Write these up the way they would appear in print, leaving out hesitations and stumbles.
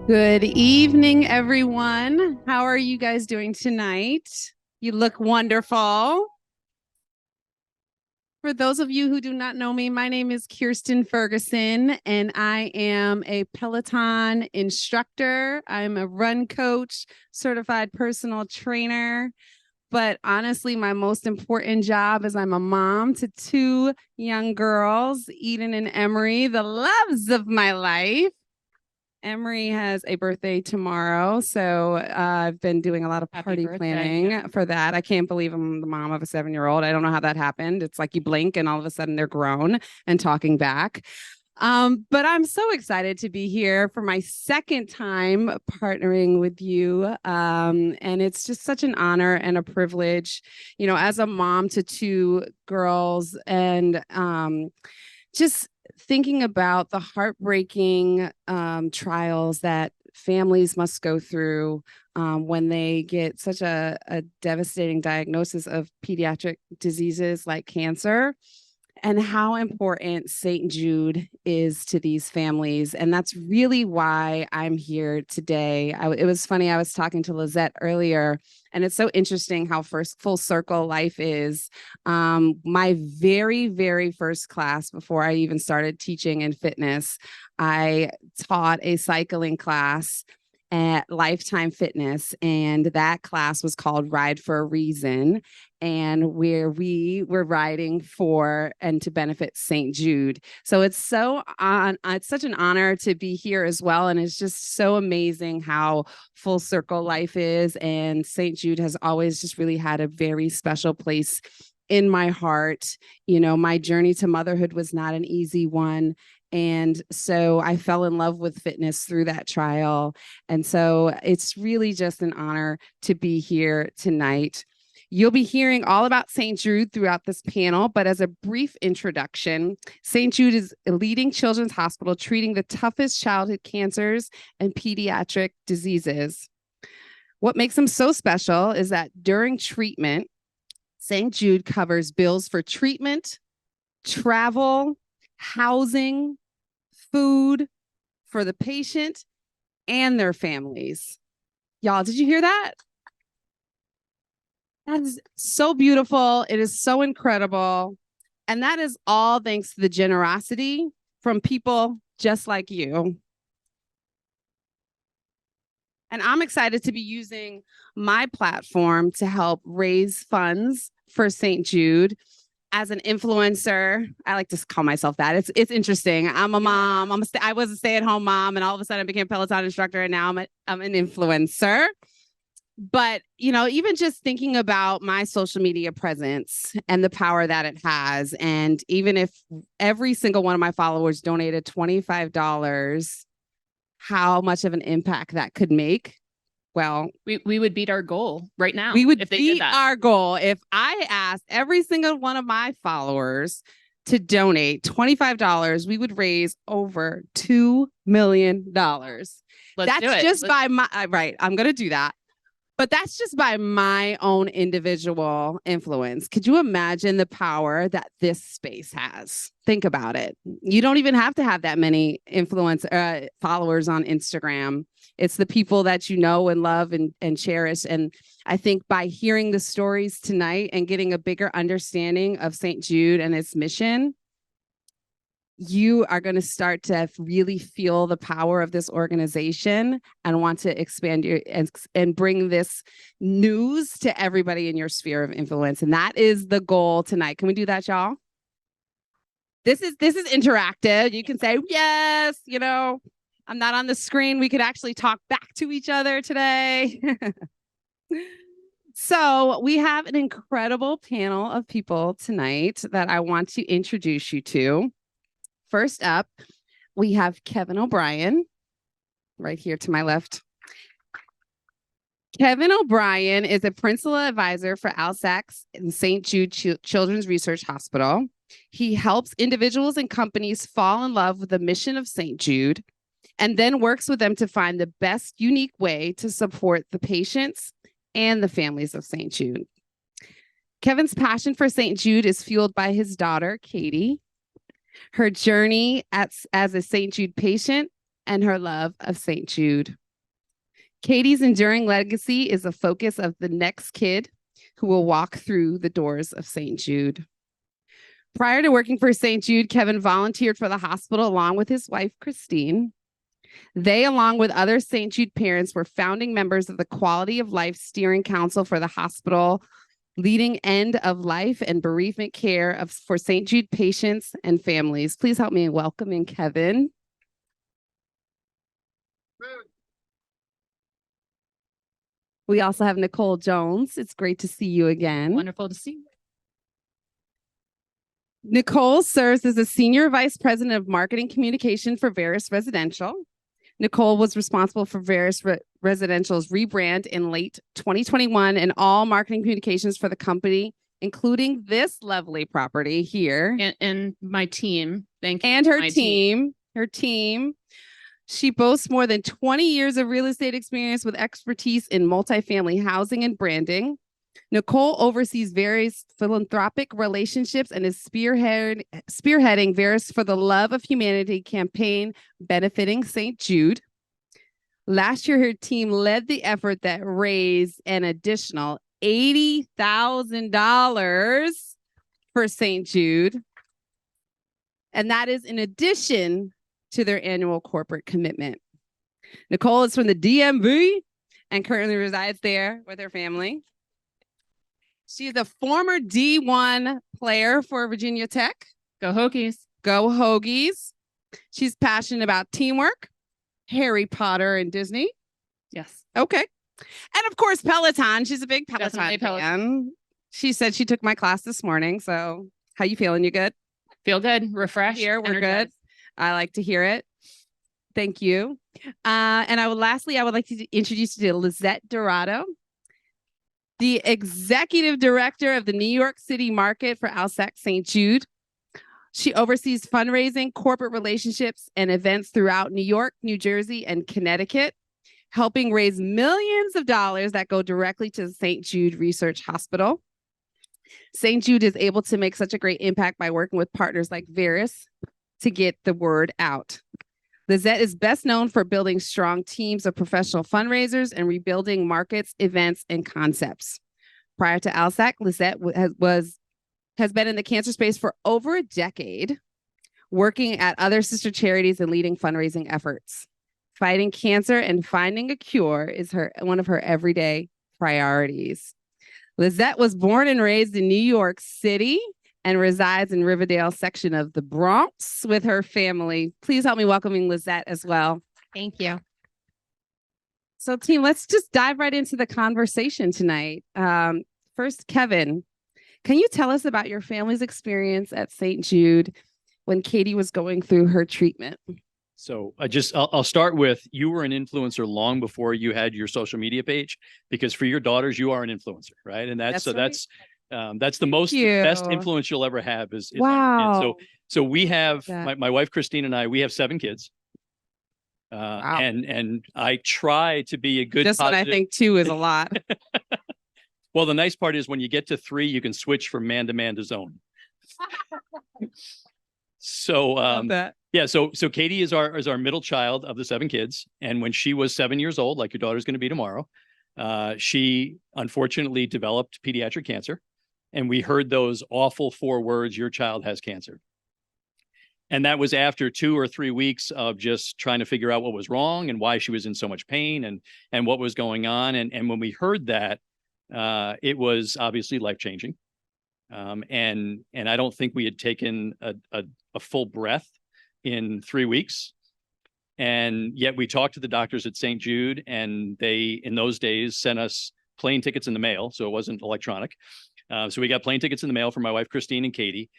Good evening, everyone. How are you guys doing tonight? You look wonderful. For those of you who do not know me, my name is Kirsten Ferguson, and I am a Peloton instructor. I'm a run coach, certified personal trainer. But honestly, my most important job is I'm a mom to two young girls, Eden and Emery, the loves of my life. Emery has a birthday tomorrow, so I've been doing a lot of party planning for that. I can't believe I'm the mom of a 7-year-old. I don't know how that happened. It's like you blink and all of a sudden they're grown and talking back. But I'm so excited to be here for my second time partnering with you. And it's just such an honor and a privilege, you know, as a mom to two girls and just thinking about the heartbreaking trials that families must go through when they get such a devastating diagnosis of pediatric diseases like cancer, and how important St. Jude is to these families. And that's really why I'm here today. It was funny, I was talking to Lizzette earlier, and it's so interesting how full circle life is. My very first class before I even started teaching in fitness, I taught a cycling class at Lifetime Fitness, and that class was called Ride for a Reason, and where we were riding for and to benefit St. Jude. So it's such an honor to be here as well, and it's just so amazing how full circle life is, and St. Jude has always just really had a very special place in my heart. You know, my journey to motherhood was not an easy one. And so I fell in love with fitness through that trial. And so it's really just an honor to be here tonight. You'll be hearing all about St. Jude throughout this panel, but as a brief introduction, St. Jude is a leading children's hospital treating the toughest childhood cancers and pediatric diseases. What makes them so special is that during treatment, St. Jude covers bills for treatment, travel, housing, food for the patient and their families. Y'all, did you hear that? That is so beautiful. It is so incredible. And that is all thanks to the generosity from people just like you. And I'm excited to be using my platform to help raise funds for St. Jude. As an influencer, I like to call myself that. It's interesting. I'm a mom. I was a stay-at-home mom, and all of a sudden I became a Peloton instructor, and now I'm an influencer. But, you know, even just thinking about my social media presence and the power that it has, and even if every single one of my followers donated $25, how much of an impact that could make. Well, we would beat our goal right now. We would beat our goal if I asked every single one of my followers to donate $25. We would raise over $2 million. That's just by my right. I'm going to do that. But that's just by my own individual influence. Could you imagine the power that this space has? Think about it. You don't even have to have that many followers on Instagram. It's the people that you know and love and cherish. And I think by hearing the stories tonight and getting a bigger understanding of St. Jude and its mission, you are going to start to really feel the power of this organization and want to expand and bring this news to everybody in your sphere of influence. And that is the goal tonight. Can we do that, y'all? This is interactive. You can say, yes, you know, I'm not on the screen. We could actually talk back to each other today. So we have an incredible panel of people tonight that I want to introduce you to. First up, we have Kevin O'Brien, right here to my left. Kevin O'Brien is a principal advisor for ALSAC in St. Jude Children's Research Hospital. He helps individuals and companies fall in love with the mission of St. Jude and then works with them to find the best unique way to support the patients and the families of St. Jude. Kevin's passion for St. Jude is fueled by his daughter, Katie. Her journey as a St. Jude patient and her love of St. Jude. Katie's enduring legacy is a focus of the next kid who will walk through the doors of St. Jude. Prior to working for St. Jude, Kevin volunteered for the hospital along with his wife, Christine. They, along with other St. Jude parents, were founding members of the Quality of Life Steering Council for the hospital, leading end of life and bereavement care for St. Jude patients and families. Please help me in welcoming Kevin. We also have Nicole Jones. It's great to see you again. Wonderful to see you. Nicole serves as a Senior Vice President of Marketing Communication for Veris Residential. Nicole was responsible for Veris Residential's rebrand in late 2021 and all marketing communications for the company, including this lovely property here. And my team. Thank you. And her team. She boasts more than 20 years of real estate experience with expertise in multifamily housing and branding. Nicole oversees various philanthropic relationships and is spearheading Veris for the Love of Humanity campaign benefiting St. Jude. Last year, her team led the effort that raised an additional $80,000 for St. Jude. And that is in addition to their annual corporate commitment. Nicole is from the DMV and currently resides there with her family. She is a former D1 player for Virginia Tech. Go Hokies. Go Hogies. She's passionate about teamwork, Harry Potter and Disney. Yes. Okay. And of course, Peloton. She's a big Peloton fan. She said she took my class this morning. So how you feeling? You good? Feel good. Refreshed. Here, we're energized. good. I like to hear it. Thank you. And I would like to introduce you to Lizzette Dorado, the Executive Director of the New York City market for ALSAC St. Jude. She oversees fundraising, corporate relationships, and events throughout New York, New Jersey, and Connecticut, helping raise millions of dollars that go directly to the St. Jude Research Hospital. St. Jude is able to make such a great impact by working with partners like Veris to get the word out. Lizzette is best known for building strong teams of professional fundraisers and rebuilding markets, events, and concepts. Prior to ALSAC, Lizzette has been in the cancer space for over a decade, working at other sister charities and leading fundraising efforts. Fighting cancer and finding a cure is one of her everyday priorities. Lizzette was born and raised in New York City and resides in Riverdale section of the Bronx with her family. Please help me welcoming Lizzette as well. Thank you. So team, let's just dive right into the conversation tonight. First, Kevin, can you tell us about your family's experience at St. Jude when Katie was going through her treatment? So I'll start with, you were an influencer long before you had your social media page, because for your daughters, you are an influencer, right? And that's the best influence you'll ever have is wow. So we have my wife, Christine, and I, we have 7 kids. Wow. And I try to be a good just positive... what I think 2 is a lot. Well, the nice part is when you get to 3, you can switch from man to zone. So yeah, so Katie is our middle child of the 7 kids, and when she was 7 years old, like your daughter's going to be tomorrow, she unfortunately developed pediatric cancer, and we heard those awful 4 words: "Your child has cancer." And that was after 2 or 3 weeks of just trying to figure out what was wrong and why she was in so much pain and what was going on. And when we heard that, it was obviously life-changing. And I don't think we had taken a full breath in 3 weeks. And yet we talked to the doctors at St. Jude, and they, in those days, sent us plane tickets in the mail. So it wasn't electronic. So we got plane tickets in the mail for my wife, Christine, and Katie.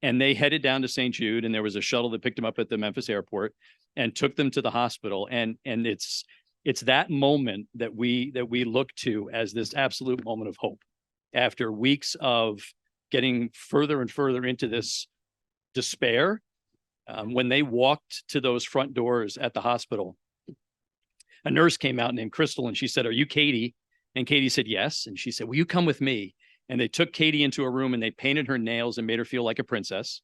And they headed down to St. Jude, and there was a shuttle that picked them up at the Memphis airport and took them to the hospital. And it's that moment that we look to as this absolute moment of hope. After weeks of getting further and further into this despair, when they walked to those front doors at the hospital, a nurse came out named Crystal, and she said, "Are you Katie?" And Katie said, "Yes." And she said, "Will you come with me?" And they took Katie into a room, and they painted her nails and made her feel like a princess.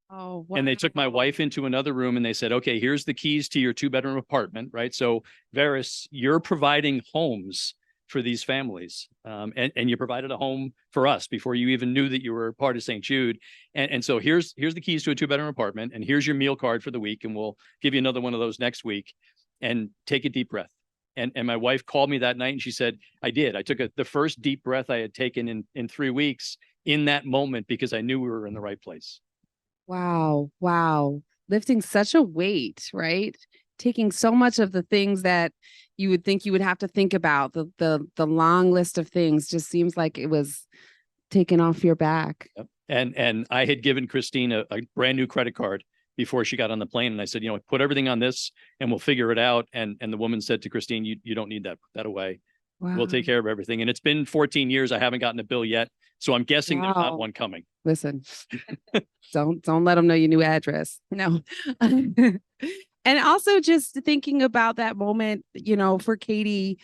Oh, And they took my wife into another room and they said, okay, here's the keys to your 2-bedroom apartment, right? So Veris, you're providing homes for these families. And you provided a home for us before you even knew that you were part of St. Jude. And so here's the keys to a 2-bedroom apartment, and here's your meal card for the week. And we'll give you another one of those next week, and take a deep breath. And my wife called me that night and she said, I did. I took the first deep breath I had taken in 3 weeks in that moment, because I knew we were in the right place. Wow. Wow. Lifting such a weight, right? Taking so much of the things that you would think you would have to think about, the long list of things just seems like it was taken off your back. Yep. And I had given Christine a brand new credit card before she got on the plane. And I said, put everything on this and we'll figure it out. And the woman said to Christine, you don't need that. Put that away. Wow. We'll take care of everything. And it's been 14 years. I haven't gotten a bill yet. So I'm guessing there's not one coming. Listen, don't let them know your new address. No. And also just thinking about that moment, for Katie,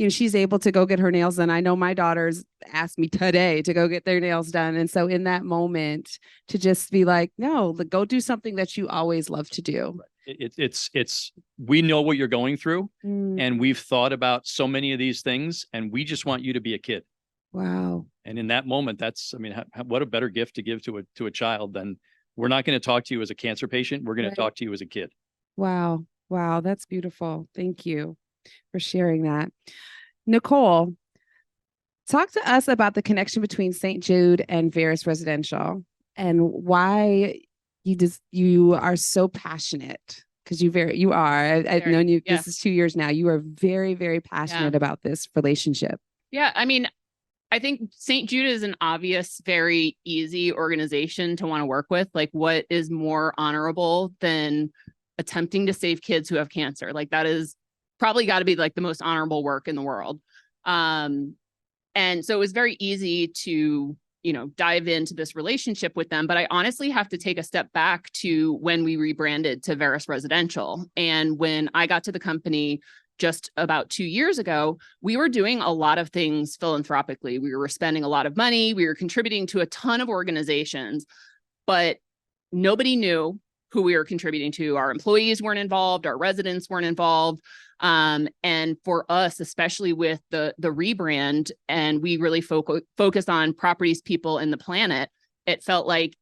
she's able to go get her nails done. I know my daughters asked me today to go get their nails done. And so in that moment to just be like, no, go do something that you always love to do. It's we know what you're going through, and we've thought about so many of these things, and we just want you to be a kid. Wow. And in that moment, what a better gift to give to a child than, we're not going to talk to you as a cancer patient. We're going to talk to you as a kid. Wow. Wow. That's beautiful. Thank you for sharing that. Nicole, talk to us about the connection between St. Jude and Veris Residential, and why you are so passionate, because you are. I've known you. Yeah. This is 2 years now. You are very, very passionate about this relationship. Yeah. I think St. Jude is an obvious, very easy organization to want to work with. Like, what is more honorable than attempting to save kids who have cancer? Like, that is probably got to be like the most honorable work in the world. And so it was very easy to, dive into this relationship with them. But I honestly have to take a step back to when we rebranded to Veris Residential. And when I got to the company just about 2 years ago, we were doing a lot of things philanthropically. We were spending a lot of money. We were contributing to a ton of organizations, but nobody knew who we were contributing to. Our employees weren't involved. Our residents weren't involved. And for us, especially with the rebrand, and we really focused on properties, people, and the planet, it felt like,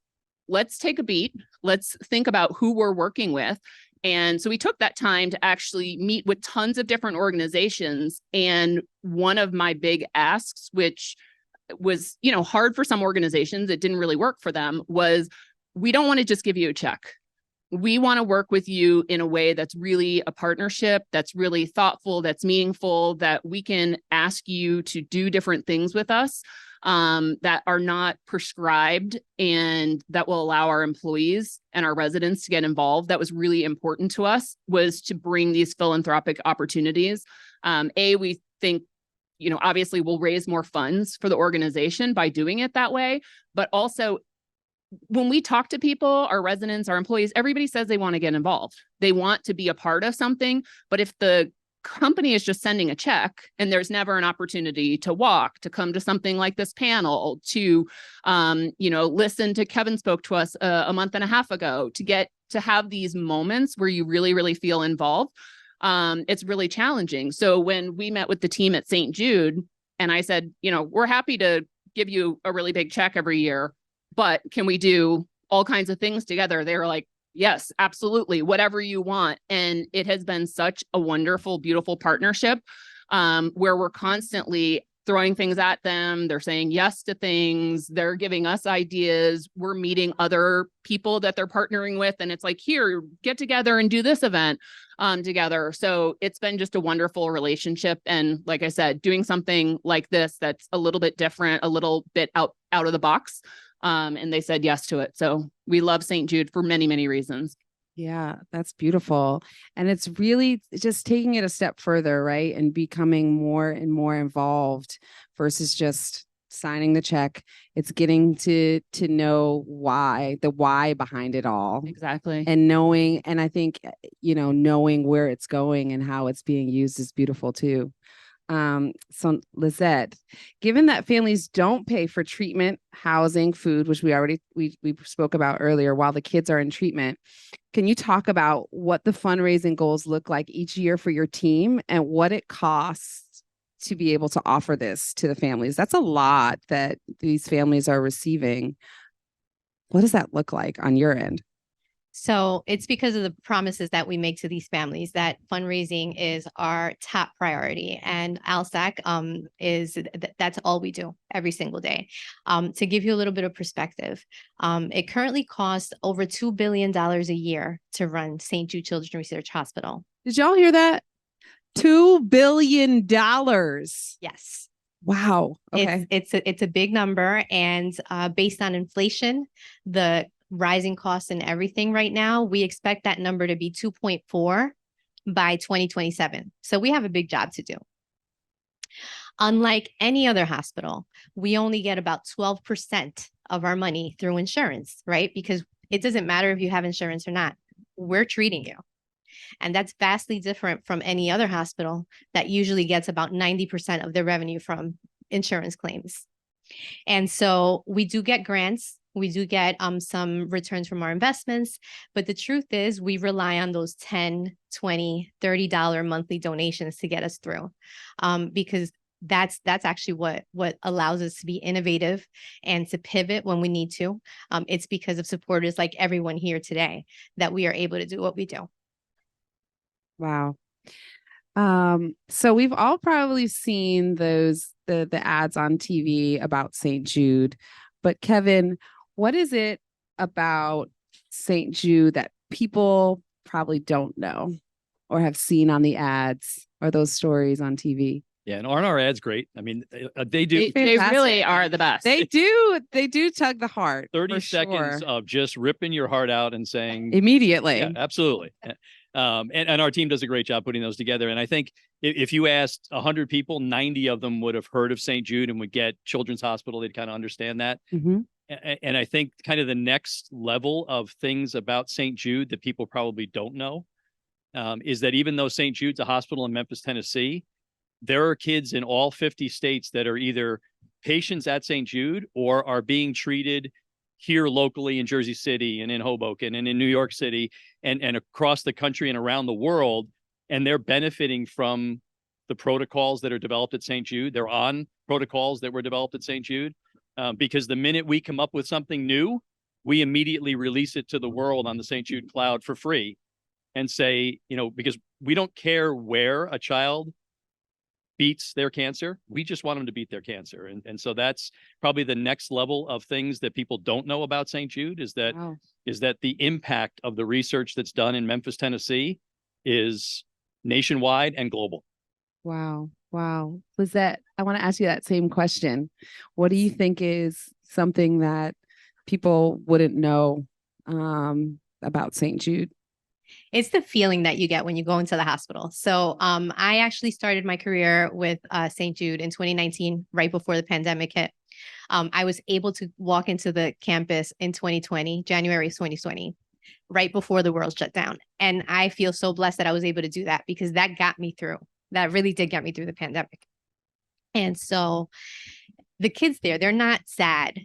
let's take a beat. Let's think about who we're working with. And so we took that time to actually meet with tons of different organizations. And one of my big asks, which was, hard for some organizations, it didn't really work for them, was, we don't want to just give you a check. We want to work with you in a way that's really a partnership, that's really thoughtful, that's meaningful, that we can ask you to do different things with us that are not prescribed, and that will allow our employees and our residents to get involved. That was really important to us, was to bring these philanthropic opportunities. We think, obviously we'll raise more funds for the organization by doing it that way, but also, when we talk to people, our residents, our employees, everybody says they want to get involved. They want to be a part of something. But if the company is just sending a check and there's never an opportunity to walk, to come to something like this panel, to, listen to, Kevin spoke to us a month and a half ago, to have these moments where you really, really feel involved, it's really challenging. So when we met with the team at St. Jude, and I said, we're happy to give you a really big check every year, but can we do all kinds of things together? They were like, yes, absolutely, whatever you want. And it has been such a wonderful, beautiful partnership where we're constantly throwing things at them. They're saying yes to things. They're giving us ideas. We're meeting other people that they're partnering with. And it's like, here, get together and do this event together. So it's been just a wonderful relationship. And like I said, doing something like this that's a little bit different, a little bit out of the box. And they said yes to it. So we love St. Jude for many, many reasons. Yeah, that's beautiful. And it's really just taking it a step further, right? And becoming more and more involved versus just signing the check. It's getting to know the why behind it all. Exactly. And knowing, and I think, knowing where it's going and how it's being used is beautiful too. So Lizzette, given that families don't pay for treatment, housing, food, which we spoke about earlier, while the kids are in treatment, can you talk about what the fundraising goals look like each year for your team and what it costs to be able to offer this to the families? That's a lot that these families are receiving. What does that look like on your end? So it's because of the promises that we make to these families that fundraising is our top priority, and ALSAC that's all we do every single day. To give you a little bit of perspective, it currently costs over $2 billion a year to run St. Jude Children's Research Hospital. Did y'all hear that? $2 billion. Yes. Wow. Okay. It's a big number, and based on inflation, the rising costs and everything right now, we expect that number to be 2.4 by 2027. So we have a big job to do. Unlike any other hospital, we only get about 12% of our money through insurance, right? Because it doesn't matter if you have insurance or not, we're treating you. And that's vastly different from any other hospital that usually gets about 90% of their revenue from insurance claims. And so we do get grants. We do get some returns from our investments, but the truth is we rely on those $10, $20, $30 monthly donations to get us through, because that's actually what allows us to be innovative and to pivot when we need to. It's because of supporters like everyone here today that we are able to do what we do. Wow. So we've all probably seen the ads on TV about St. Jude, but Kevin, what is it about St. Jude that people probably don't know or have seen on the ads or those stories on TV? Yeah, and aren't our ads great? I mean, they do. They really are the best. They do tug the heart. 30 seconds of just ripping your heart out and saying immediately. Yeah, absolutely. And our team does a great job putting those together. And I think if you asked 100 people, 90 of them would have heard of St. Jude and would get Children's Hospital. They'd kind of understand that. Mm-hmm. And I think kind of the next level of things about St. Jude that people probably don't know is that even though St. Jude's a hospital in Memphis, Tennessee, there are kids in all 50 states that are either patients at St. Jude or are being treated here locally in Jersey City and in Hoboken and in New York City and across the country and around the world. And they're benefiting from the protocols that are developed at St. Jude. They're on protocols that were developed at St. Jude because the minute we come up with something new, we immediately release it to the world on the St. Jude cloud for free and say, because we don't care where a child beats their cancer. We just want them to beat their cancer. And so that's probably the next level of things that people don't know about St. Jude is that the impact of the research that's done in Memphis, Tennessee is nationwide and global. Wow. Lizzette, I want to ask you that same question. What do you think is something that people wouldn't know about St. Jude? It's the feeling that you get when you go into the hospital. So I actually started my career with St. Jude in 2019, right before the pandemic hit. I was able to walk into the campus in 2020, January 2020, right before the world shut down. And I feel so blessed that I was able to do that because that got me through. That really did get me through the pandemic. And so the kids there, they're not sad.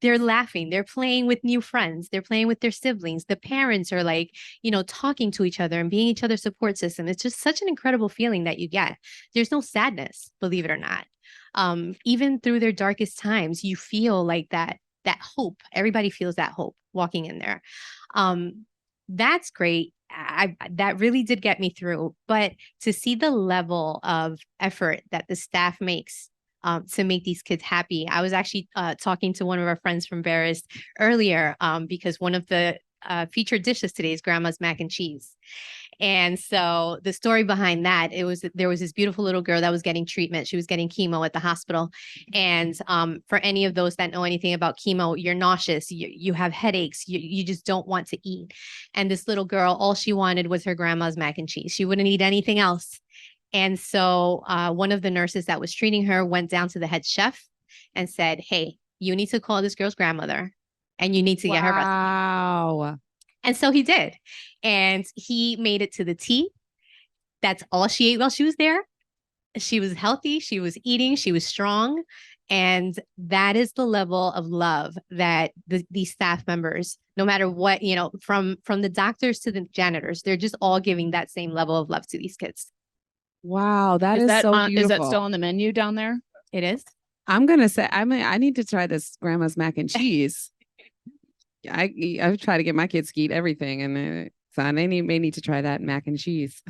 They're laughing. They're playing with new friends. They're playing with their siblings. The parents are talking to each other and being each other's support system. It's just such an incredible feeling that you get. There's no sadness, believe it or not. Even through their darkest times, you feel like that hope. Everybody feels that hope walking in there. That's great. That really did get me through. But to see the level of effort that the staff makes to make these kids happy. I was actually talking to one of our friends from Veris earlier because one of the featured dishes today is grandma's mac and cheese. And so the story behind that, there was this beautiful little girl that was getting treatment. She was getting chemo at the hospital. And for any of those that know anything about chemo, you're nauseous, you have headaches, you just don't want to eat. And this little girl, all she wanted was her grandma's mac and cheese. She wouldn't eat anything else. And so one of the nurses that was treating her went down to the head chef and said, "Hey, you need to call this girl's grandmother and you need to get her recipe." Wow. And so he did. And he made it to the T. That's all she ate while she was there. She was healthy, she was eating, she was strong. And that is the level of love that these staff members, no matter what, from the doctors to the janitors, they're just all giving that same level of love to these kids. Wow, that is so beautiful. Is that still on the menu down there? It is. I'm gonna say, I need to try this grandma's mac and cheese. I try to get my kids to eat everything, and so they may need to try that mac and cheese.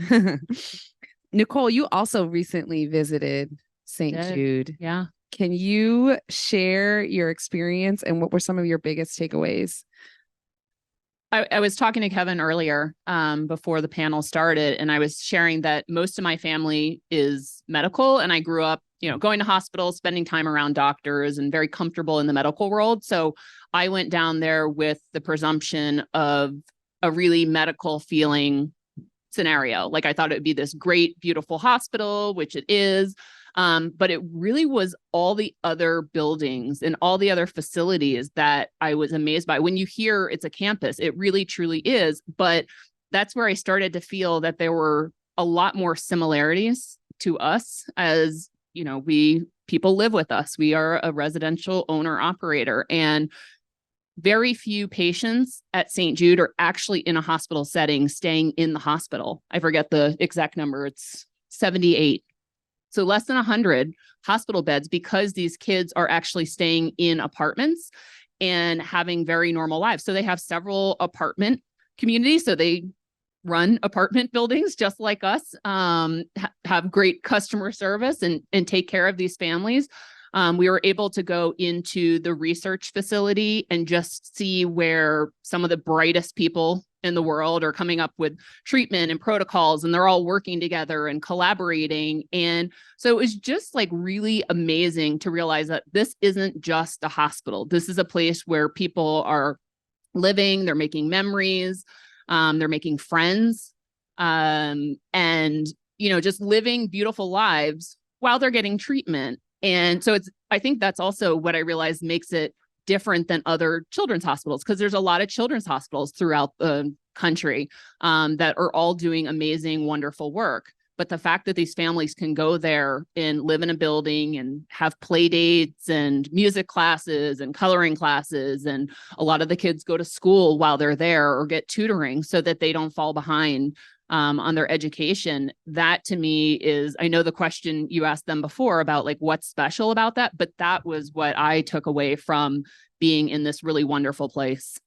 Nicole, you also recently visited St. Jude. Yeah. Can you share your experience and what were some of your biggest takeaways? I was talking to Kevin earlier before the panel started, and I was sharing that most of my family is medical, and I grew up, going to hospitals, spending time around doctors, and very comfortable in the medical world. So I went down there with the presumption of a really medical feeling scenario. Like I thought it would be this great, beautiful hospital, which it is. But it really was all the other buildings and all the other facilities that I was amazed by. When you hear it's a campus, it really, truly is. But that's where I started to feel that there were a lot more similarities to us as, people live with us. We are a residential owner operator, and very few patients at St. Jude are actually in a hospital setting, staying in the hospital. I forget the exact number. It's 78. So less than 100 hospital beds, because these kids are actually staying in apartments and having very normal lives. So they have several apartment communities. So they run apartment buildings just like us, have great customer service and take care of these families. We were able to go into the research facility and just see where some of the brightest people in the world are coming up with treatment and protocols, and they're all working together and collaborating. And so it was just like really amazing to realize that this isn't just a hospital. This is a place where people are living, they're making memories, they're making friends, and, just living beautiful lives while they're getting treatment. And so I think that's also what I realized makes it different than other children's hospitals, because there's a lot of children's hospitals throughout the country that are all doing amazing, wonderful work. But the fact that these families can go there and live in a building and have play dates and music classes and coloring classes, and a lot of the kids go to school while they're there or get tutoring so that they don't fall behind on their education. That to me is, I know the question you asked them before about like what's special about that, but that was what I took away from being in this really wonderful place.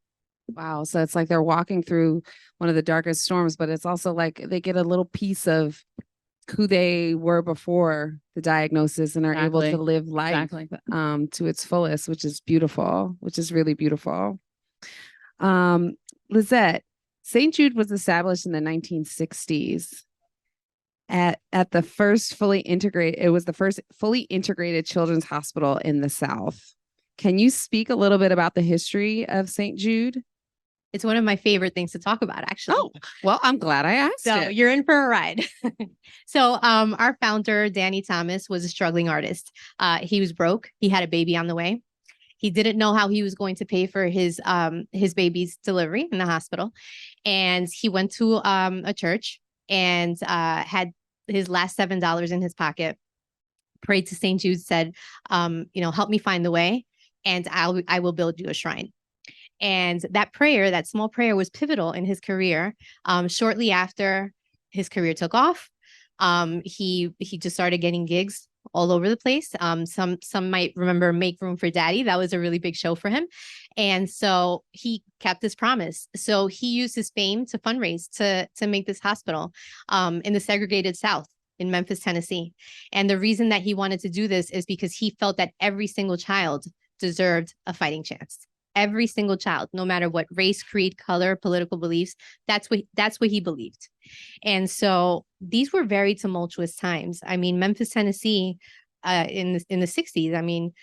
Wow. So it's like they're walking through one of the darkest storms, but it's also like they get a little piece of who they were before the diagnosis and are able to live life to its fullest, which is beautiful, which is really beautiful. Lizzette, St. Jude was established in the 1960s at the first fully integrated, it was the first fully integrated children's hospital in the South. Can you speak a little bit about the history of St. Jude? It's one of my favorite things to talk about, actually. Oh, well, I'm glad I asked. So you're in for a ride. So our founder, Danny Thomas, was a struggling artist. He was broke. He had a baby on the way. He didn't know how he was going to pay for his baby's delivery in the hospital. And he went to a church and had his last $7 in his pocket, prayed to St. Jude, said, help me find the way, and I will build you a shrine. And that prayer, that small prayer, was pivotal in his career. Shortly after his career took off, he just started getting gigs all over the place. Some might remember Make Room for Daddy. That was a really big show for him. And so he kept his promise. So he used his fame to fundraise to make this hospital in the segregated South in Memphis, Tennessee. And the reason that he wanted to do this is because he felt that every single child deserved a fighting chance. Every single child, no matter what race, creed, color, political beliefs, that's what he believed. And so these were very tumultuous times. I mean, Memphis, Tennessee, in the 60s, I mean,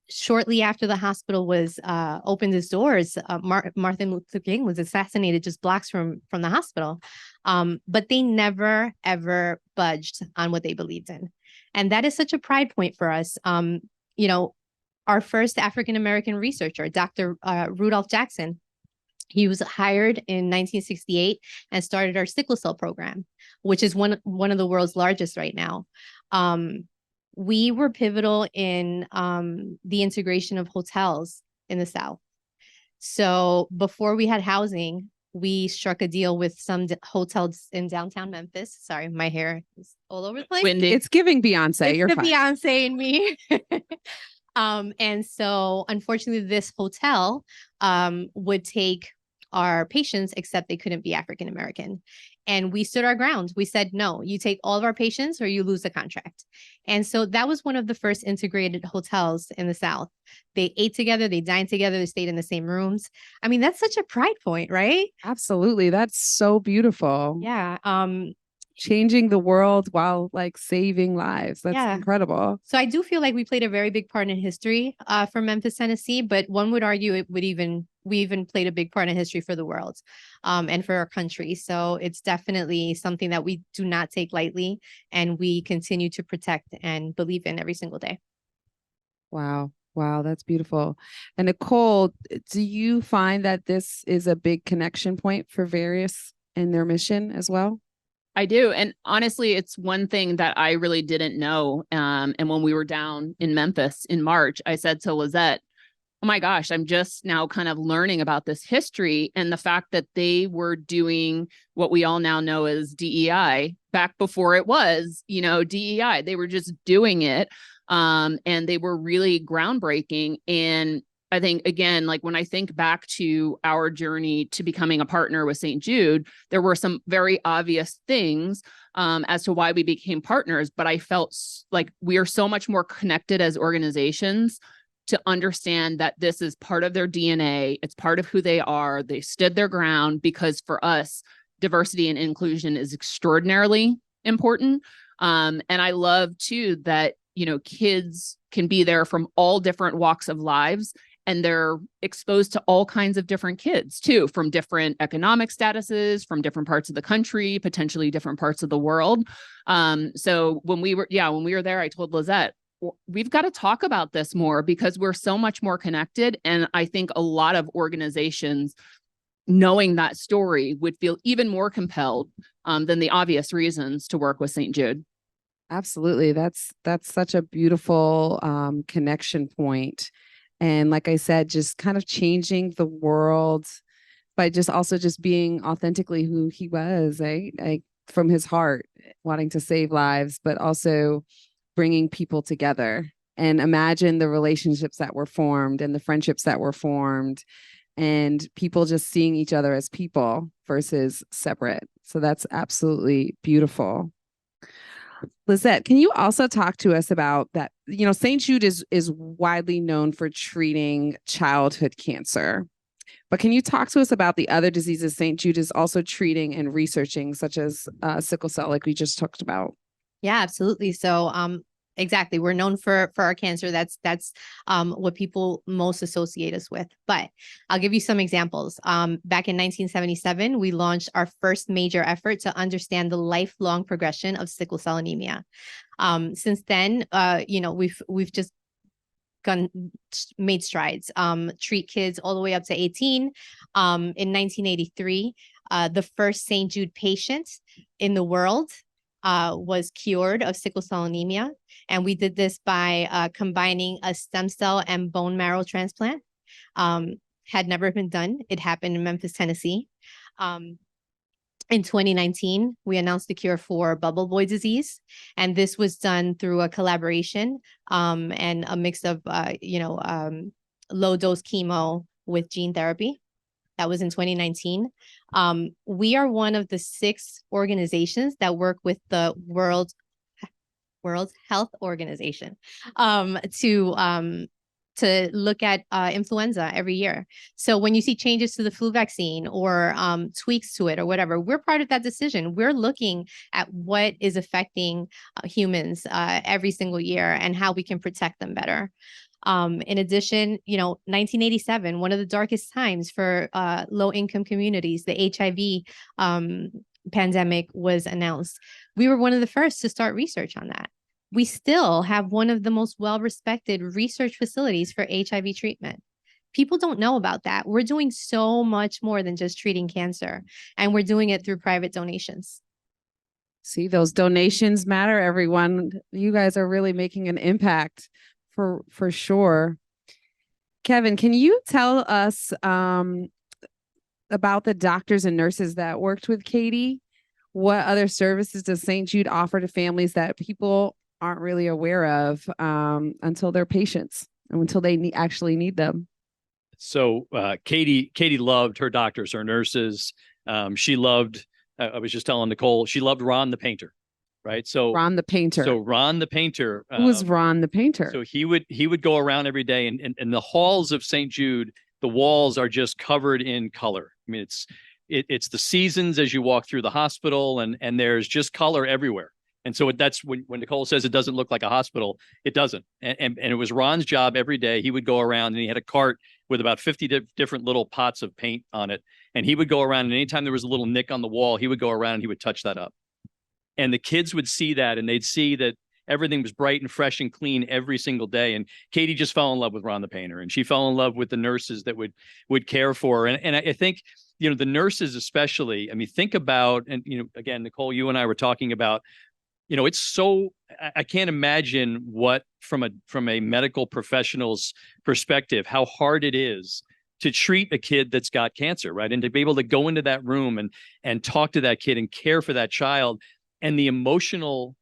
shortly after the hospital was opened its doors, Martin Luther King was assassinated just blocks from the hospital. But they never, ever budged on what they believed in. And that is such a pride point for us. Our first African-American researcher, Dr. Rudolph Jackson, he was hired in 1968 and started our sickle cell program, which is one of the world's largest right now. We were pivotal in the integration of hotels in the South. So before we had housing, we struck a deal with some hotels in downtown Memphis. Sorry, my hair is all over the place. Windy. It's giving Beyonce. It's You're the fine. Beyonce in me. And so unfortunately, this hotel would take our patients, except they couldn't be African American. And we stood our ground. We said, no, you take all of our patients or you lose the contract. And so that was one of the first integrated hotels in the South. They ate together, they dined together, they stayed in the same rooms. I mean, that's such a pride point, right? Absolutely. That's so beautiful. Yeah. Changing the world while like saving lives. That's incredible. So I do feel like we played a very big part in history for Memphis, Tennessee, but one would argue we even played a big part in history for the world and for our country. So it's definitely something that we do not take lightly and we continue to protect and believe in every single day. Wow. Wow, that's beautiful. And Nicole, do you find that this is a big connection point for Veris and their mission as well? I do. And honestly, it's one thing that I really didn't know. And when we were down in Memphis in March, I said to Lizzette, oh my gosh, I'm just now kind of learning about this history and the fact that they were doing what we all now know as DEI back before it was, DEI. They were just doing it. And they were really groundbreaking. And I think, again, like when I think back to our journey to becoming a partner with St. Jude, there were some very obvious things as to why we became partners. But I felt like we are so much more connected as organizations to understand that this is part of their DNA. It's part of who they are. They stood their ground because for us, diversity and inclusion is extraordinarily important. And I love, too, that, kids can be there from all different walks of lives. And they're exposed to all kinds of different kids, too, from different economic statuses, from different parts of the country, potentially different parts of the world. So when we were there, I told Lizzette, we've got to talk about this more because we're so much more connected. And I think a lot of organizations knowing that story would feel even more compelled than the obvious reasons to work with St. Jude. Absolutely. That's such a beautiful connection point. And like I said, just kind of changing the world by just being authentically who he was, like from his heart, wanting to save lives, but also bringing people together. And imagine the relationships that were formed and the friendships that were formed and people just seeing each other as people versus separate. So that's absolutely beautiful. Lizzette, can you also talk to us about that? St. Jude is widely known for treating childhood cancer, but can you talk to us about the other diseases St. Jude is also treating and researching, such as sickle cell, like we just talked about? Yeah, absolutely. So, exactly. We're known for our cancer. That's what people most associate us with. But I'll give you some examples. Back in 1977, we launched our first major effort to understand the lifelong progression of sickle cell anemia. Since then, we've just made strides. Treat kids all the way up to 18. In 1983, the first St. Jude patient in the world was cured of sickle cell anemia. And we did this by combining a stem cell and bone marrow transplant. Had never been done. It happened in Memphis, Tennessee. In 2019, we announced the cure for bubble boy disease. And this was done through a collaboration and a mix of, low dose chemo with gene therapy. That was in 2019. We are one of the 6 organizations that work with the World Health Organization to look at influenza every year. So when you see changes to the flu vaccine or tweaks to it or whatever, we're part of that decision. We're looking at what is affecting humans every single year and how we can protect them better. In addition, 1987, one of the darkest times for low-income communities, the HIV pandemic was announced. We were one of the first to start research on that. We still have one of the most well-respected research facilities for HIV treatment. People don't know about that. We're doing so much more than just treating cancer, and we're doing it through private donations. See, those donations matter, everyone. You guys are really making an impact for sure. Kevin, can you tell us about the doctors and nurses that worked with Katie? What other services does St. Jude offer to families that people aren't really aware of until they're patients and until they actually need them? So Katie loved her doctors, her nurses. She loved, I was just telling Nicole, she loved Ron the painter, right? So Ron the painter. So Ron the painter. Who was Ron the painter? So he would go around every day, and the halls of St. Jude, the walls are just covered in color. I mean, it's the seasons as you walk through the hospital, and there's just color everywhere. And so that's when Nicole says it doesn't look like a hospital, it doesn't. And it was Ron's job every day. He would go around, and he had a cart with about 50 different little pots of paint on it. And he would go around, and anytime there was a little nick on the wall, he would go around and he would touch that up. And the kids would see that, and they'd see that everything was bright and fresh and clean every single day. And Katie just fell in love with Ron the painter, and she fell in love with the nurses that would care for her. And I think, the nurses especially, I mean, think about, and, again, Nicole, you and I were talking about, it's so, I can't imagine what, from a medical professional's perspective, how hard it is to treat a kid that's got cancer, right? And to be able to go into that room and talk to that kid and care for that child, and the emotional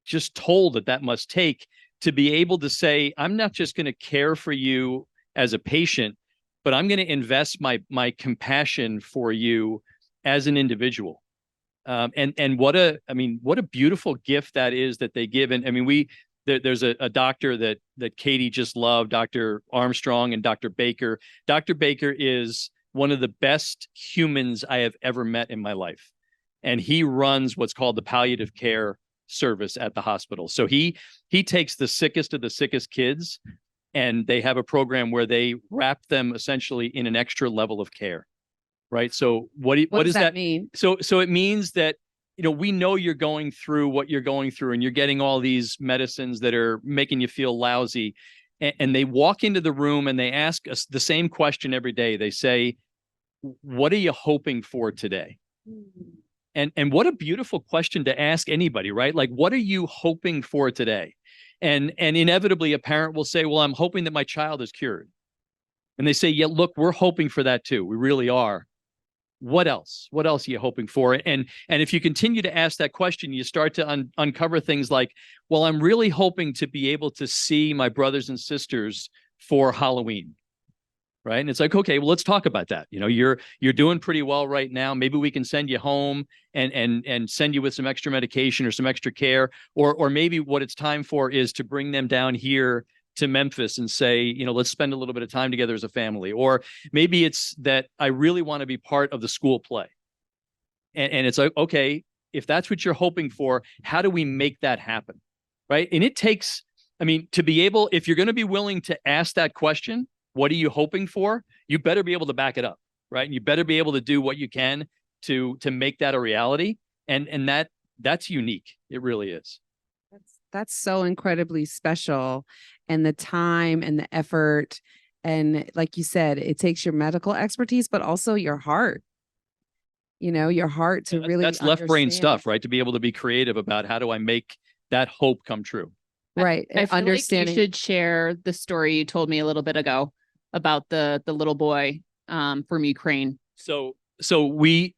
just toll that must take to be able to say, I'm not just going to care for you as a patient, but I'm going to invest my compassion for you as an individual. And what a beautiful gift that is that they give. And I mean, there's a doctor that Katie just loved, Dr. Armstrong and Dr. Baker. Dr. Baker is one of the best humans I have ever met in my life. And he runs what's called the palliative care service at the hospital. So he takes the sickest of the sickest kids, and they have a program where they wrap them essentially in an extra level of care. Right. So what does that mean? So it means that, we know you're going through what you're going through, and you're getting all these medicines that are making you feel lousy. And they walk into the room and they ask us the same question every day. They say, what are you hoping for today? And what a beautiful question to ask anybody, right? Like, what are you hoping for today? And inevitably a parent will say, well, I'm hoping that my child is cured. And they say, yeah, look, we're hoping for that too. We really are. What else? What else are you hoping for? And if you continue to ask that question, you start to uncover things like, well, I'm really hoping to be able to see my brothers and sisters for Halloween. Right. And it's like, okay, well, let's talk about that. You're doing pretty well right now. Maybe we can send you home and send you with some extra medication or some extra care, or maybe what it's time for is to bring them down here to Memphis and say, let's spend a little bit of time together as a family. Or maybe it's that I really want to be part of the school play. And it's like, okay, if that's what you're hoping for, how do we make that happen? Right. And it takes, to be able, if you're going to be willing to ask that question, what are you hoping for? You better be able to back it up. Right. And you better be able to do what you can to make that a reality. And that's unique. It really is. That's so incredibly special. And the time and the effort. And like you said, it takes your medical expertise, but also your heart. Your heart to really That's left brain stuff, right? To be able to be creative about how do I make that hope come true. Right. I feel Understanding. like you should share the story you told me a little bit ago about the little boy from Ukraine. So we,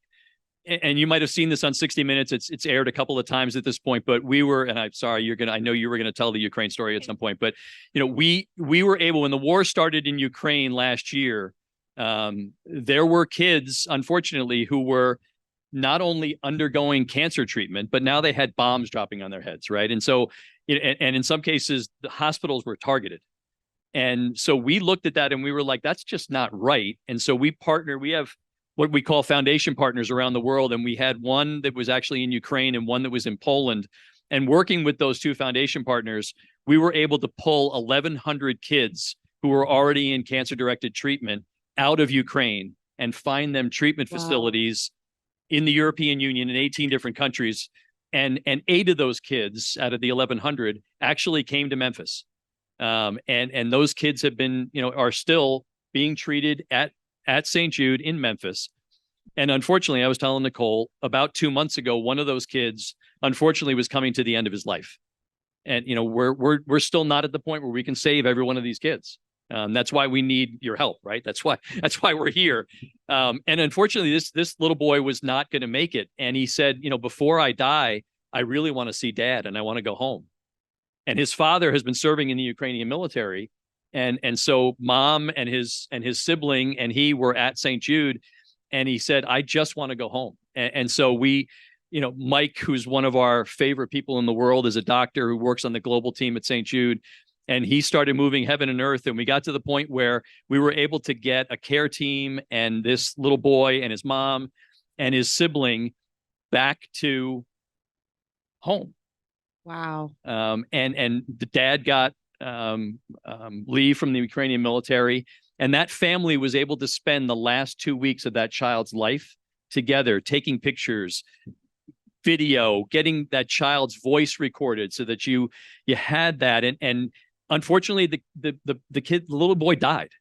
and you might have seen this on 60 Minutes. It's aired a couple of times at this point, but we were, and I'm sorry, I know you were going to tell the Ukraine story at some point, but we were able, when the war started in Ukraine last year, there were kids, unfortunately, who were not only undergoing cancer treatment, but now they had bombs dropping on their heads, right? And so, and in some cases, the hospitals were targeted. And so we looked at that and we were like, that's just not right. And so we have what we call foundation partners around the world. And we had one that was actually in Ukraine and one that was in Poland. And working with those two foundation partners, we were able to pull 1,100 kids who were already in cancer-directed treatment out of Ukraine and find them treatment facilities in the European Union in 18 different countries. And 8 of those kids out of the 1,100 actually came to Memphis. And those kids have been, are still being treated at St. Jude in Memphis. And unfortunately, I was telling Nicole about 2 months ago, one of those kids unfortunately was coming to the end of his life. And, we're still not at the point where we can save every one of these kids. That's why we need your help, right? That's why we're here. And unfortunately, this little boy was not going to make it. And he said, before I die, I really want to see dad and I want to go home. And his father has been serving in the Ukrainian military. And so mom and his sibling and he were at St. Jude, and he said, I just want to go home. And so we, Mike, who's one of our favorite people in the world, is a doctor who works on the global team at St. Jude. And he started moving heaven and earth. And we got to the point where we were able to get a care team and this little boy and his mom and his sibling back to home. Wow. And the dad got leave from the Ukrainian military. And that family was able to spend the last 2 weeks of that child's life together, taking pictures, video, getting that child's voice recorded so that you had that. And unfortunately, the little boy died,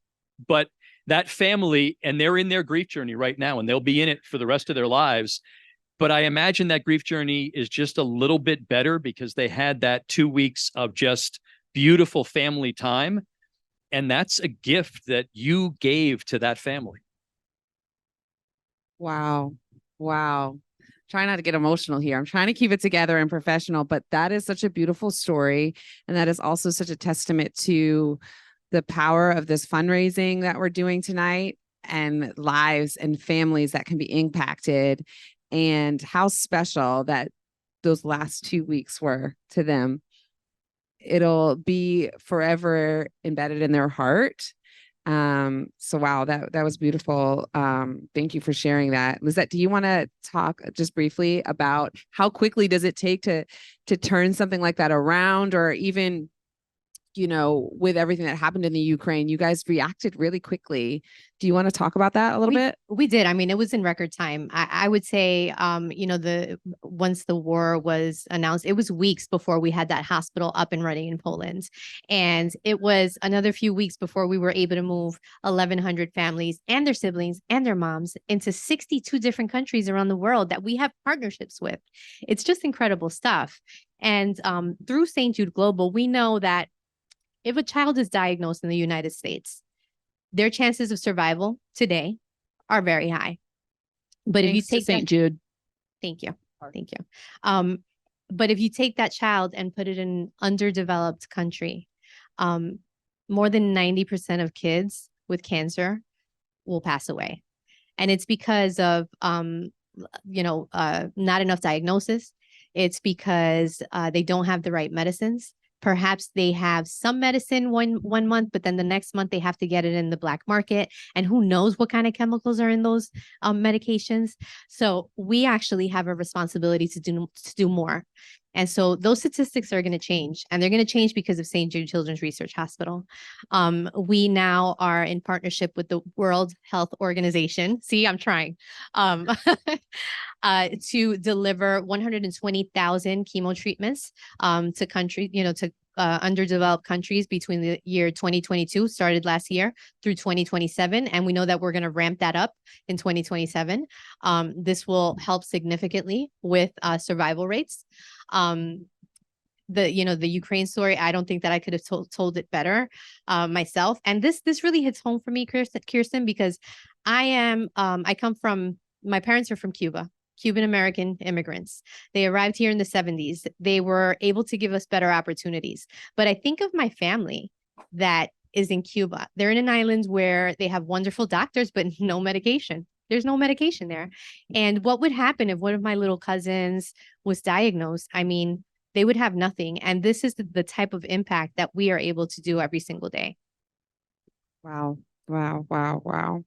but that family, and they're in their grief journey right now, and they'll be in it for the rest of their lives. But I imagine that grief journey is just a little bit better because they had that 2 weeks of just beautiful family time. And that's a gift that you gave to that family. Wow. Wow. Try not to get emotional here. I'm trying to keep it together and professional, but that is such a beautiful story. And that is also such a testament to the power of this fundraising that we're doing tonight, and lives and families that can be impacted, and how special that those last 2 weeks were to them. It'll be forever embedded in their heart. So wow, that was beautiful. Thank you for sharing that. Lizzette, do you want to talk just briefly about how quickly does it take to turn something like that around, or even, with everything that happened in the Ukraine, you guys reacted really quickly. Do you want to talk about that a little bit? We did. I mean, it was in record time. I would say, once the war was announced, it was weeks before we had that hospital up and running in Poland. And it was another few weeks before we were able to move 1,100 families and their siblings and their moms into 62 different countries around the world that we have partnerships with. It's just incredible stuff. And through St. Jude Global, we know that if a child is diagnosed in the United States, their chances of survival today are very high. But if you take St. Jude, thank you. But if you take that child and put it in an underdeveloped country, more than 90% of kids with cancer will pass away. And it's because of, not enough diagnosis. It's because they don't have the right medicines. Perhaps they have some medicine one month, but then the next month they have to get it in the black market. And who knows what kind of chemicals are in those medications. So we actually have a responsibility to do more. And so those statistics are going to change, and they're going to change because of St. Jude Children's Research Hospital. We now are in partnership with the World Health Organization. See, I'm trying to deliver 120,000 chemo treatments to countries, to underdeveloped countries between the year 2022, started last year, through 2027. And we know that we're going to ramp that up in 2027. This will help significantly with survival rates. The Ukraine story, I don't think that I could have told it better myself. And this really hits home for me, Kirsten, because I come from, my parents are from Cuba. Cuban American immigrants. They arrived here in the 70s. They were able to give us better opportunities. But I think of my family that is in Cuba. They're in an island where they have wonderful doctors, but no medication. There's no medication there. And what would happen if one of my little cousins was diagnosed? I mean, they would have nothing. And this is the type of impact that we are able to do every single day. Wow. Wow. Wow. Wow.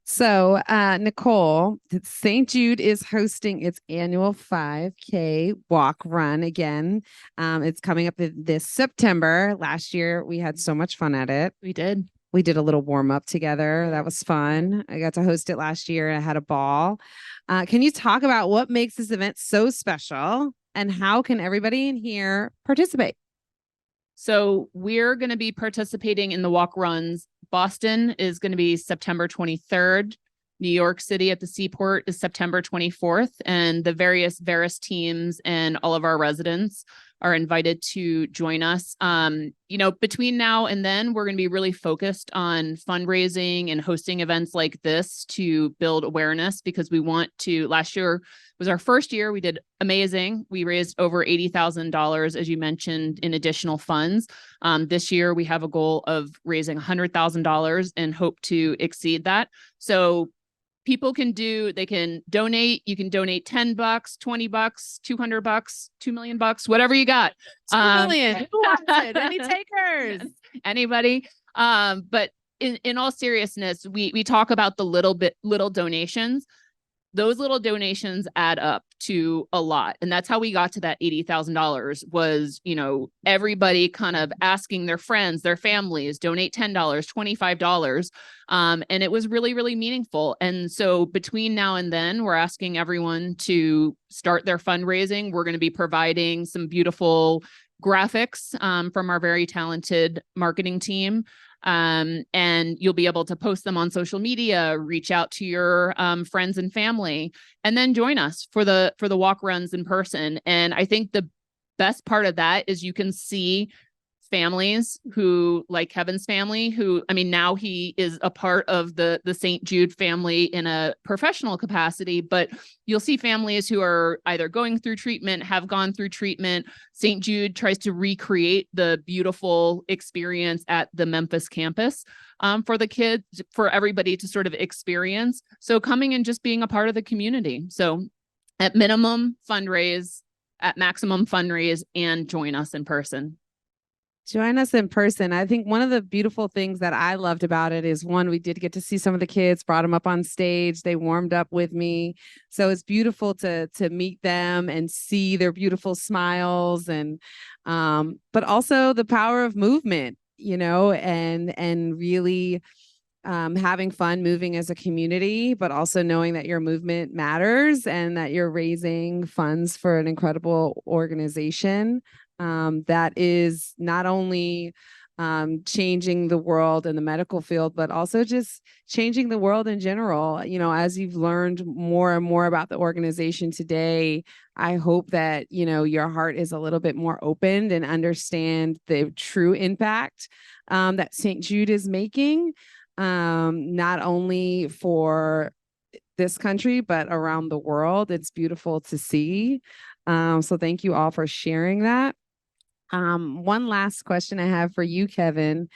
So, Nicole, St. Jude is hosting its annual 5K walk run again. It's coming up this September. Last year, we had so much fun at it. we did. We did a little warm up together. That was fun. I got to host it last year. I had a ball. Can you talk about what makes this event so special, and how can everybody in here participate? So we're going to be participating in the walk runs. Boston is going to be September 23rd. New York City at the Seaport is September 24th, and the various Veris teams and all of our residents are invited to join us. Between now and then, we're going to be really focused on fundraising and hosting events like this to build awareness, because we want to. Last year was our first year. We did amazing. We raised over $80,000, as you mentioned, in additional funds. This year, we have a goal of raising $100,000 and hope to exceed that. So people they can donate. You can donate $10, $20, $200, $2 million, whatever you got. 2 million. Who wants it? Any takers? Anybody? But in all seriousness, we talk about the little donations. Those little donations add up to a lot. And that's how we got to that $80,000 was, everybody kind of asking their friends, their families, donate $10, $25. And it was really, really meaningful. And so between now and then, we're asking everyone to start their fundraising. We're going to be providing some beautiful graphics from our very talented marketing team. And you'll be able to post them on social media, reach out to your friends and family, and then join us for the walk runs in person. And I think the best part of that is you can see families who, like Kevin's family, now he is a part of the St. Jude family in a professional capacity, but you'll see families who are either going through treatment, have gone through treatment. St. Jude tries to recreate the beautiful experience at the Memphis campus for the kids, for everybody to sort of experience. So coming and just being a part of the community. So at minimum, fundraise, at maximum, fundraise, and join us in person. Join us in person. I think one of the beautiful things that I loved about it is, one, we did get to see some of the kids, brought them up on stage. They warmed up with me. So it's beautiful to meet them and see their beautiful smiles, and but also the power of movement, and really having fun moving as a community, but also knowing that your movement matters and that you're raising funds for an incredible organization that is not only changing the world in the medical field, but also just changing the world in general. As you've learned more and more about the organization today, I hope that, your heart is a little bit more opened and understand the true impact that St. Jude is making, not only for this country, but around the world. It's beautiful to see. So thank you all for sharing that. One last question I have for you, Kevin.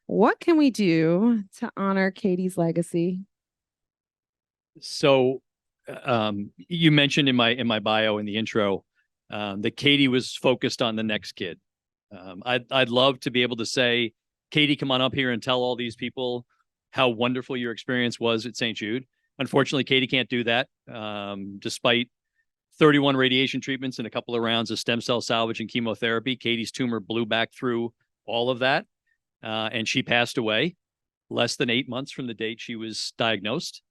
What can we do to honor Katie's legacy? So you mentioned in my bio in the intro that Katie was focused on the next kid. I'd love to be able to say, Katie, come on up here and tell all these people how wonderful your experience was at St. Jude. Unfortunately, Katie can't do that. Despite 31 radiation treatments and a couple of rounds of stem cell salvage and chemotherapy, Katie's tumor blew back through all of that. And she passed away less than 8 months from the date she was diagnosed.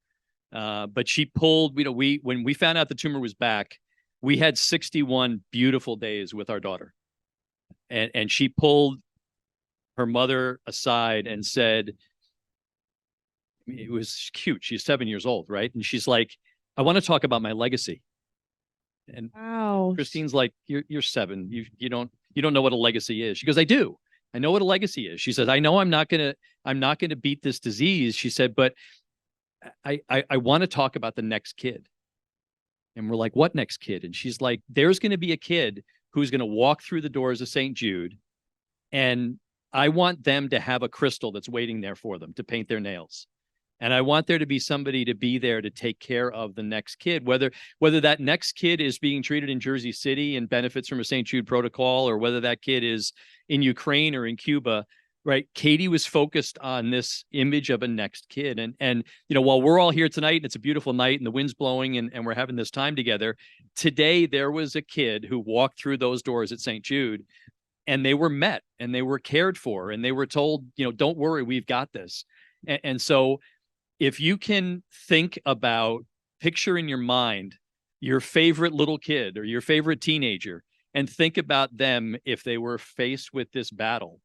But she pulled, when we found out the tumor was back, we had 61 beautiful days with our daughter. And she pulled her mother aside and said, it was cute. She's 7 years old, right? And she's like, I want to talk about my legacy. And wow. Christine's like, you're 7. You don't know what a legacy is. She goes, I do. I know what a legacy is. She says, I know I'm not gonna beat this disease. She said, but I want to talk about the next kid. And we're like, what next kid? And she's like, there's going to be a kid who's going to walk through the doors of St. Jude, and I want them to have a crystal that's waiting there for them to paint their nails. And I want there to be somebody to be there to take care of the next kid, whether that next kid is being treated in Jersey City and benefits from a St. Jude protocol, or whether that kid is in Ukraine or in Cuba, right? Katie was focused on this image of a next kid. And while we're all here tonight and it's a beautiful night and the wind's blowing and we're having this time together, today there was a kid who walked through those doors at St. Jude, and they were met and they were cared for and they were told, don't worry, we've got this. And so if you can think about, picture in your mind your favorite little kid or your favorite teenager, and think about them if they were faced with this battle,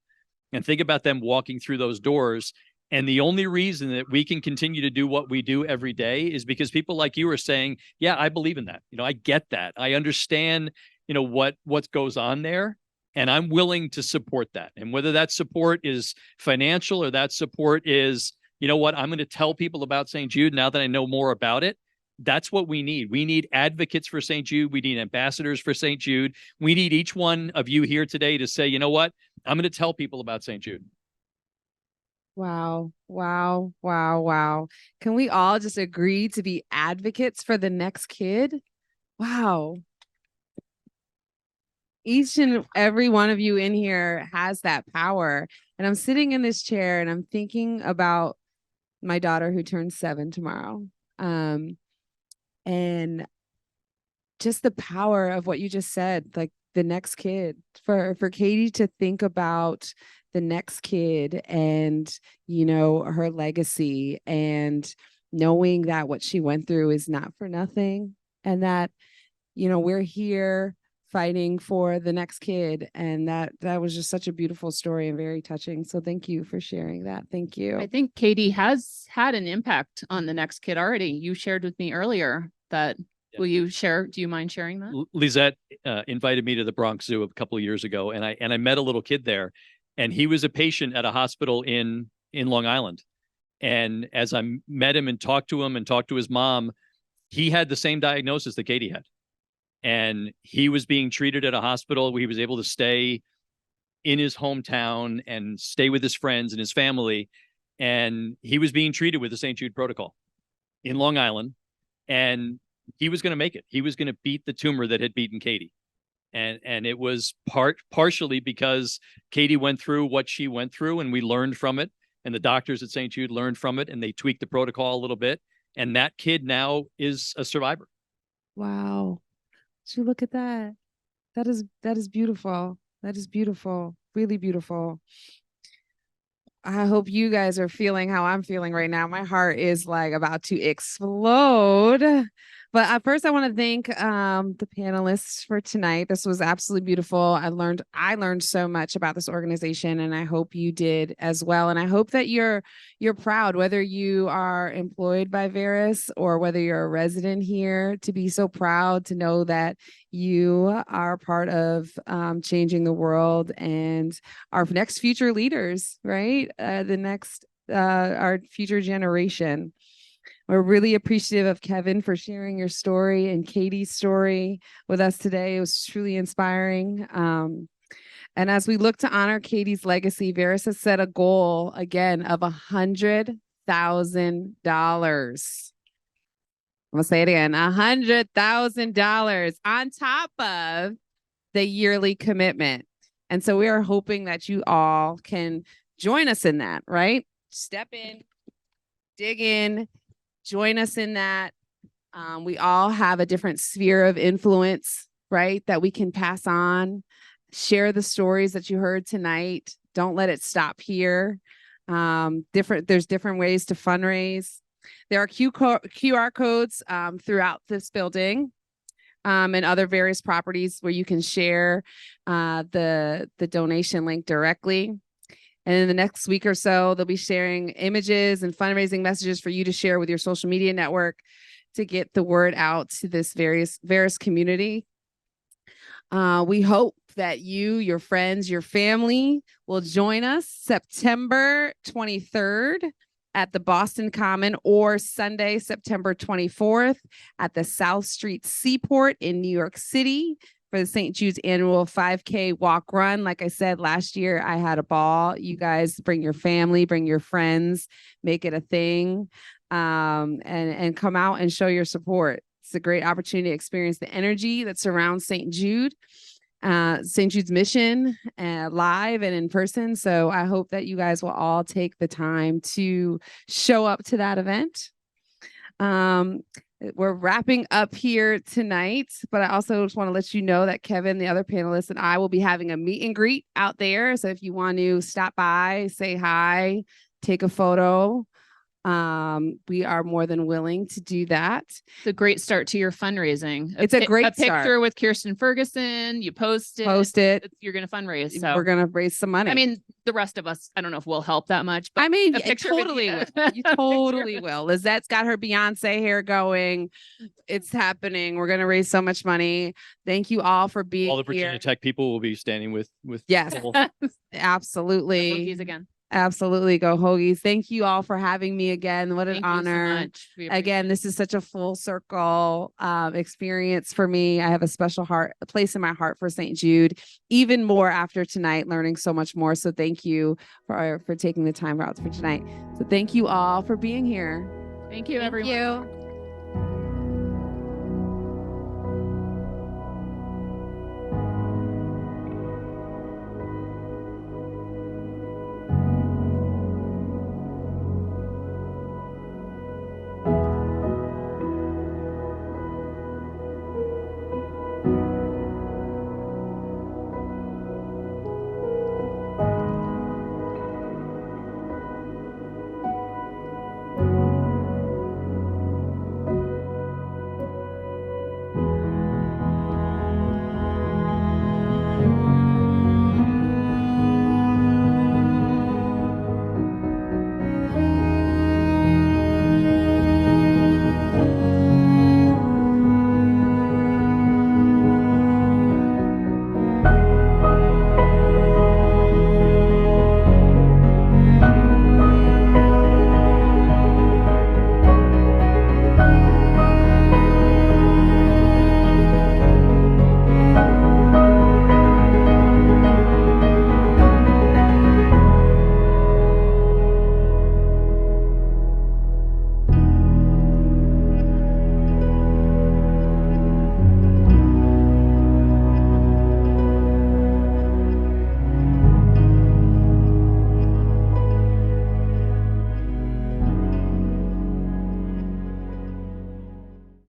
and think about them walking through those doors, And the only reason that we can continue to do what we do every day is because people like you are saying, yeah, I believe in that. I get that. I understand, what goes on there, and I'm willing to support that. And whether that support is financial or that support is, I'm going to tell people about St. Jude now that I know more about it. That's what we need. We need advocates for St. Jude. We need ambassadors for St. Jude. We need each one of you here today to say, you know what? I'm going to tell people about St. Jude. Wow. Wow. Wow. Wow. Can we all just agree to be advocates for the next kid? Wow. Each and every one of you in here has that power. And I'm sitting in this chair and I'm thinking about my daughter who turns 7 tomorrow. And just the power of what you just said, like the next kid, for Katie to think about the next kid and, her legacy, and knowing that what she went through is not for nothing, and that, we're here fighting for the next kid. And that was just such a beautiful story and very touching. So thank you for sharing that. Thank you. I think Katie has had an impact on the next kid already. You shared with me earlier that. Will you share? Do you mind sharing that? Lizzette invited me to the Bronx Zoo a couple of years ago, and I met a little kid there, and he was a patient at a hospital in Long Island. And as I met him and talked to him and talked to his mom, he had the same diagnosis that Katie had. And he was being treated at a hospital where he was able to stay in his hometown and stay with his friends and his family. And he was being treated with the St. Jude protocol in Long Island. And he was going to make it. He was going to beat the tumor that had beaten Katie. And it was partially because Katie went through what she went through, and we learned from it. And the doctors at St. Jude learned from it, and they tweaked the protocol a little bit. And that kid now is a survivor. Wow. So look at that. That is beautiful. That is beautiful. Really beautiful. I hope you guys are feeling how I'm feeling right now. My heart is like about to explode. But first, I want to thank the panelists for tonight. This was absolutely beautiful. I learned so much about this organization, and I hope you did as well. And I hope that you're proud, whether you are employed by Veris or whether you're a resident here, to be so proud to know that you are part of changing the world and our next future leaders, right? Our future generation. We're really appreciative of Kevin for sharing your story and Katie's story with us today. It was truly inspiring. And as we look to honor Katie's legacy, Veris has set a goal again of $100,000. I'm gonna say it again, $100,000 on top of the yearly commitment. And so we are hoping that you all can join us in that, right? Step in, dig in, join us in that. We all have a different sphere of influence, right? That we can pass on. Share the stories that you heard tonight. Don't let it stop here. There's different ways to fundraise. There are QR codes throughout this building and other various properties where you can share the donation link directly. And in the next week or so, they'll be sharing images and fundraising messages for you to share with your social media network to get the word out to this Veris community. We hope that you, your friends, your family will join us September 23rd at the Boston Common, or Sunday, September 24th at the South Street Seaport in New York City for the St. Jude's annual 5K walk run. Like I said, last year I had a ball. You guys bring your family, bring your friends, make it a thing, and come out and show your support. It's a great opportunity to experience the energy that surrounds St. Jude's mission live and in person. So I hope that you guys will all take the time to show up to that event. We're wrapping up here tonight, but I also just want to let you know that Kevin, the other panelists, and I will be having a meet and greet out there. So if you want to stop by, say hi, take a photo, We are more than willing to do that. It's a great start to your fundraising. It's a great picture start. with Kirsten Ferguson. You post it. You're going to fundraise. So we're going to raise some money. I mean, the rest of us, I don't know if we'll help that much. But I mean, a it picture with totally you. will. You totally will. Lizette's got her Beyonce hair going. It's happening. We're going to raise so much money. Thank you all for being All the Virginia here. Tech people will be standing with Yes, Nicole. absolutely. Hoagies again. Absolutely. Go Hoagies. Thank you all for having me again. What an Thank you so honor. much. We appreciate Again, this is such a full circle experience for me. I have a special place in my heart for St. Jude, even more after tonight, learning so much more. So thank you for taking the time out for tonight. So thank you all for being here. Thank you, Thank everyone. you.